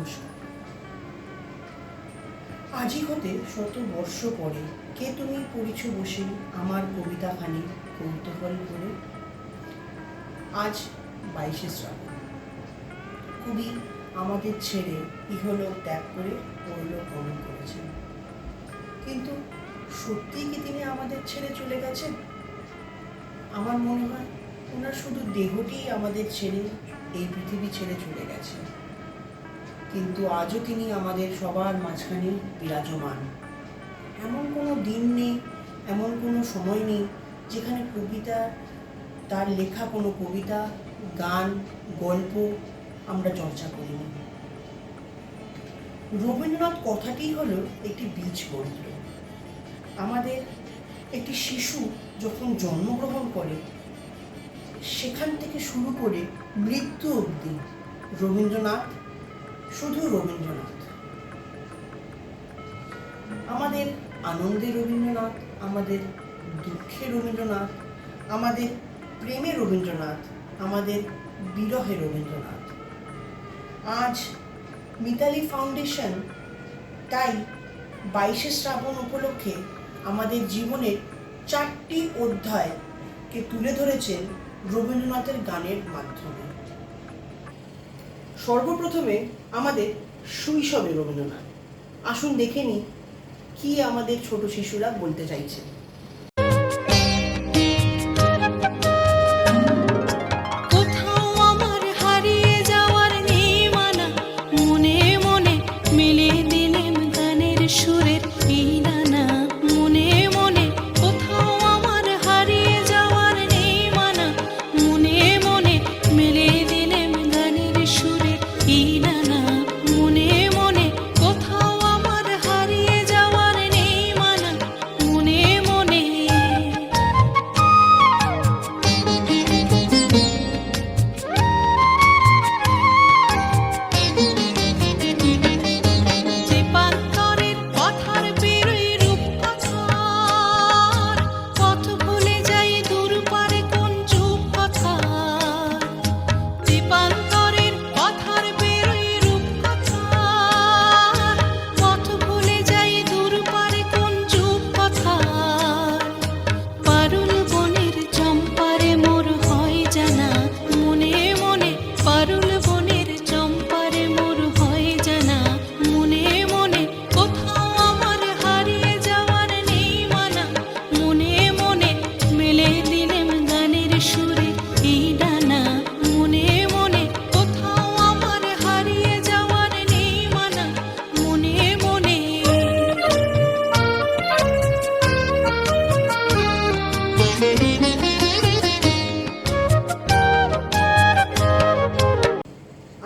নমস্কার। আজি হতে 100 বর্ষ পরে কে তুমি পড়িছ বসে আমার কবিতাখানি কৌতূহল করে। আজ 22শে শ্রাবণ, কবি আমাদের ছেড়ে ইহলোক ত্যাগ করে পরলোক গমন করেছেন। কিন্তু সত্যিই কি তিনি আমাদের ছেড়ে চলে গেছেন? আমার মনে হয় ওনার শুধু দেহটিই আমাদের ছেড়ে এই পৃথিবী ছেড়ে চলে গেছে, কিন্তু আজও তিনি আমাদের সবার মাঝখানে বিরাজমান। এমন কোনো দিন নেই, এমন কোনো সময় নেই যেখানে কবিতা, তার লেখা কোনো কবিতা, গান, গল্প আমরা চর্চা করিনি। রবীন্দ্রনাথ কথাটি হলো একটি বীজ মন্ত্র। আমাদের একটি শিশু যখন জন্মগ্রহণ করে সেখান থেকে শুরু করে মৃত্যু অবধি রবীন্দ্রনাথ, শুধু রবীন্দ্রনাথ। আমাদের আনন্দে রবীন্দ্রনাথ, আমাদের দুঃখে রবীন্দ্রনাথ, আমাদের প্রেমে রবীন্দ্রনাথ, আমাদের বিরহে রবীন্দ্রনাথ। আজ মিতালি ফাউন্ডেশন তাই 22শে শ্রাবণ উপলক্ষে আমাদের জীবনের 4টি অধ্যায়কে তুলে ধরেছেন রবীন্দ্রনাথের গানের মাধ্যমে। সর্বপ্রথমে আমাদের শৈশবে রবীন্দ্রনাথ। আসুন দেখে নিই কি আমাদের ছোট শিশুরা বলতে চাইছে।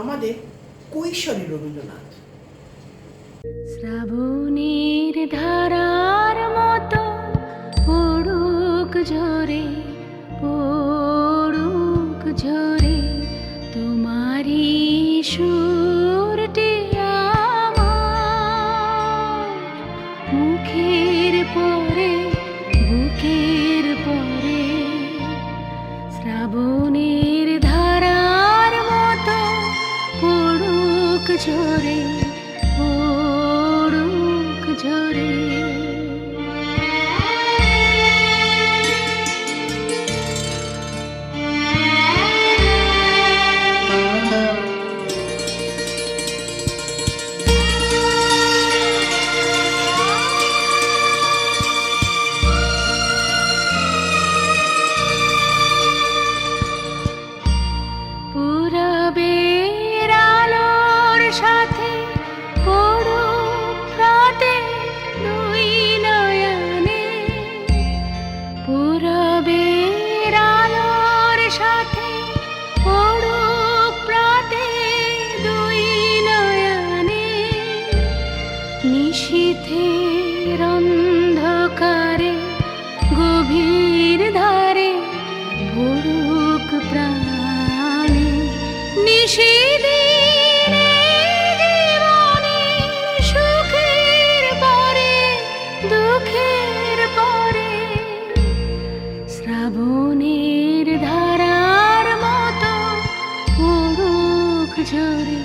আমাদের কৈশোরী রবীন্দ্রনাথ। শ্রাবণের ধারার মতো পড়ুক ঝরে, পড়ুক ঝরে তোমারি সুরটি আমার মুখের পরে, বুকের পরে। শ্রাবণের ধারার মতো পড়ুক ঝরে, পড়ুক ঝরে। পুরবের আলোর সাথে পড়ুক প্রাতে দুই নয়নে, পুরবের আলোর সাথে পড়ুক প্রাতে দুই নয়নে। নিশীথের অন্ধকারে গভীর ধারে পড়ুক প্রাণে। নিশিদিনের জীবনের সুখের পরে, দুঃখের পরে। শ্রাবণের ধারার মতো পড়ুক ঝরে,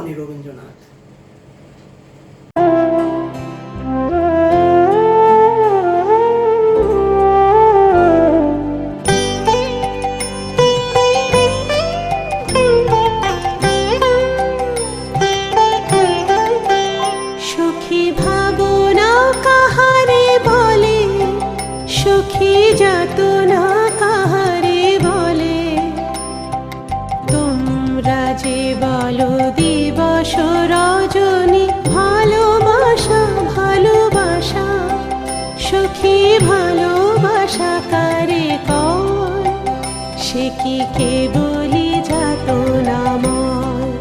মনে রবীন্দ্রনাথ। সুখী ভাবনা কাহারে বলে, সুখী যাতনা কাহারে বলে, তোমরা যে বলো দিবস রজনী ভালোবাসা ভালোবাসা, সুখী ভালোবাসা কারে কয়, সে কি কেবলি যাতনাময়,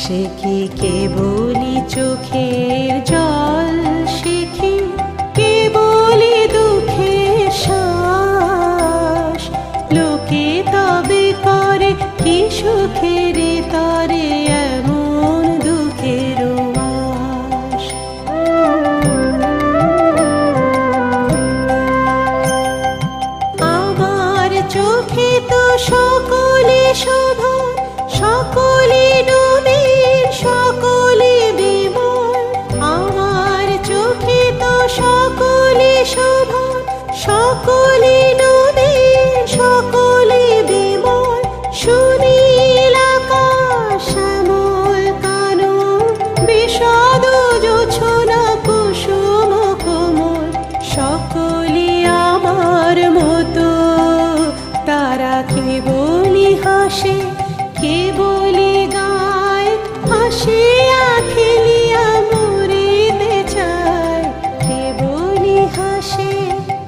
সে কি কেবলি চোখের জল, সে কি কেবলি দুঃখের শ্বাস, লোকে তবে করে কি সুখের তরে এমন দুঃখের বাস। আমার চোখে তো সকলে শোভা, সকলে নবীন, সকলে বিমল, আমার চোখে তো সকলে শোভা, সকলে নবীন, সকলে বিমল, সুনীল আকাশ শ্যামল কানন, বিষাদ জোছনা কুসুম কোমল, সকলে আমার মতো, তারা কেবলি হাসে কেবলি গায়, হাসিয়া খেলিয়া মরিতে চায়, কেবলি হাসে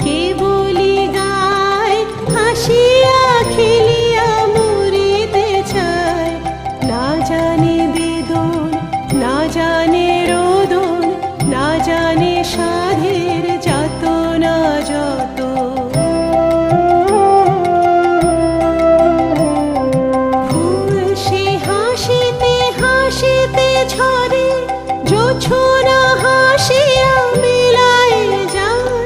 কেবলি গায়, হাসিয়া খেলিয়া মরিতে চায়, না জানে বেদন না জানে রোদন, না জানে সাধের যাতনা যত। ঝরে জোছনা হাসিয়া মিলায় যায়,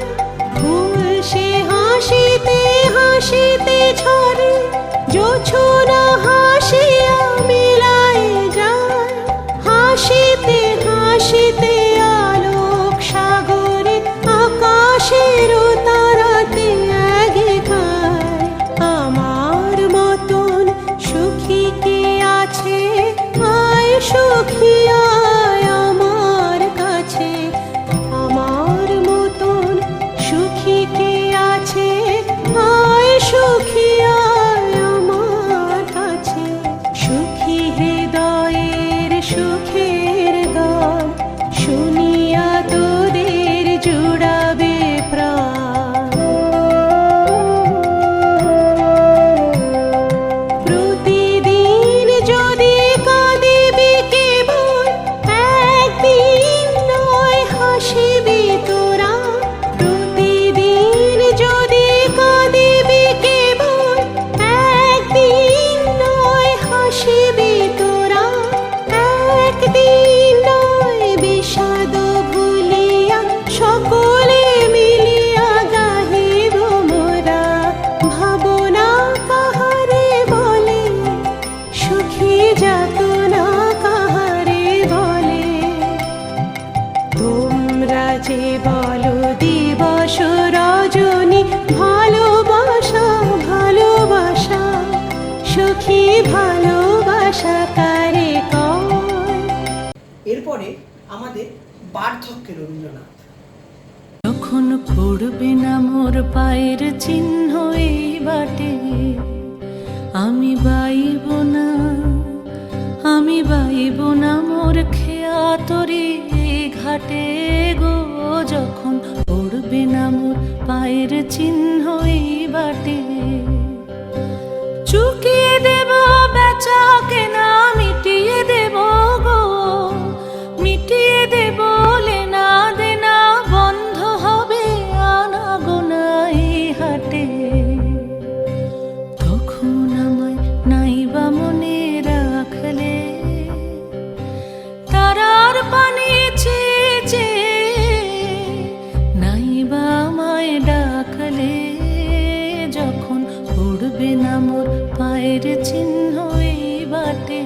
ফুল সে হাসিতে হাসিতে ঝরে জোছনা হাসিয়া মিলায় যায়, হাসিতে হাসিতে আলোক সাগরে আকাশের তারাতে আগে খায়, আমার মতন সুখী কে আছে, আয় সুখী আয় আমার কাছে, আমার মতন সুখী কে আছে, আয় সুখী আয় আমার কাছে, সুখী হৃদয়ের সুখের গান শুনিয়া তোদের জুড়াবে প্রাণ। প্রতিদিন যদি কাঁদিবি কেবল, একদিন নয় হাসিবি তোরা, প্রতিদিন যদি কাঁদিবি কেবল, একদিন নয় হাসিবি তোরা, একদিন নয় বিষাদ ভুলিয়া সকলে মিলিয়া গাহিব মোরা, ভাবনা কাহারে বলে, সুখী যাতনা কাহারে বলে, তোমরা যে বলো দিবস রজনী ভালোবাসা ভালোবাসা, সুখী ভালোবাসা কারে কয়। এরপরে আমাদের বার্ধক্যে রবীন্দ্রনাথ। যখন পড়বে না মোর পায়ের চিহ্ন এই বাটে, আমি বাইব না, আমি বাইব না মোর খেয়া তরি ঘাটে গো, যখন পড়বে না মোর পায়ের চিহ্ন এই বাটে, চুকিয়ে দেব বেচা কেনা, মিটিয়ে দেব গো, মিটিয়ে দেব লেনা দেনা, বন্ধ হবে আনাগোনা এই হাটে, তখন আমায় নাইবা মনে রাখলে, তারার পানে চেয়ে চেয়ে নাইবা আমায় ডাকলে, যখন পড়বে না মোর পায়ের চিহ্ন এই বাটে।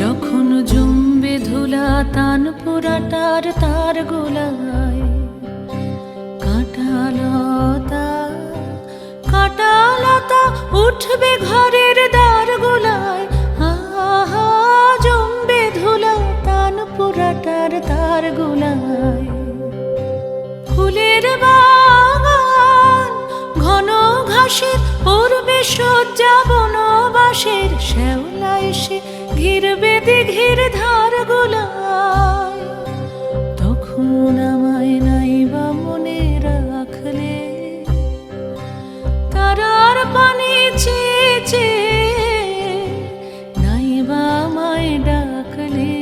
যখন জমবে ধুলা তান পোড়াটার তার গোলায়, কাঁটালতা কাঁটালতা উঠবে ঘরের দ্বার গোলায়, আহা জমবে ধুলা তান পোড়াটার তার গোলায়। ফুলের বাগান ঘন ঘাসের পূর্বে সজ্জা বনবাসের, শ্যাওলা এসে ঘিরবে দিঘির ধার গোলায়। তখন আমায় নাইবা মনে রাখলে, তারার পানে চেয়ে চেয়ে নাইবা আমায় ডাকলে,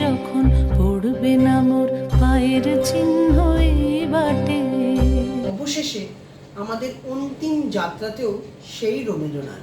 যখন পড়বে না মোর পায়ের চিহ্ন এই বাটে। অবশেষে আমাদের অন্তিম যাত্রাতেও সেই রবীন্দ্রনাথ।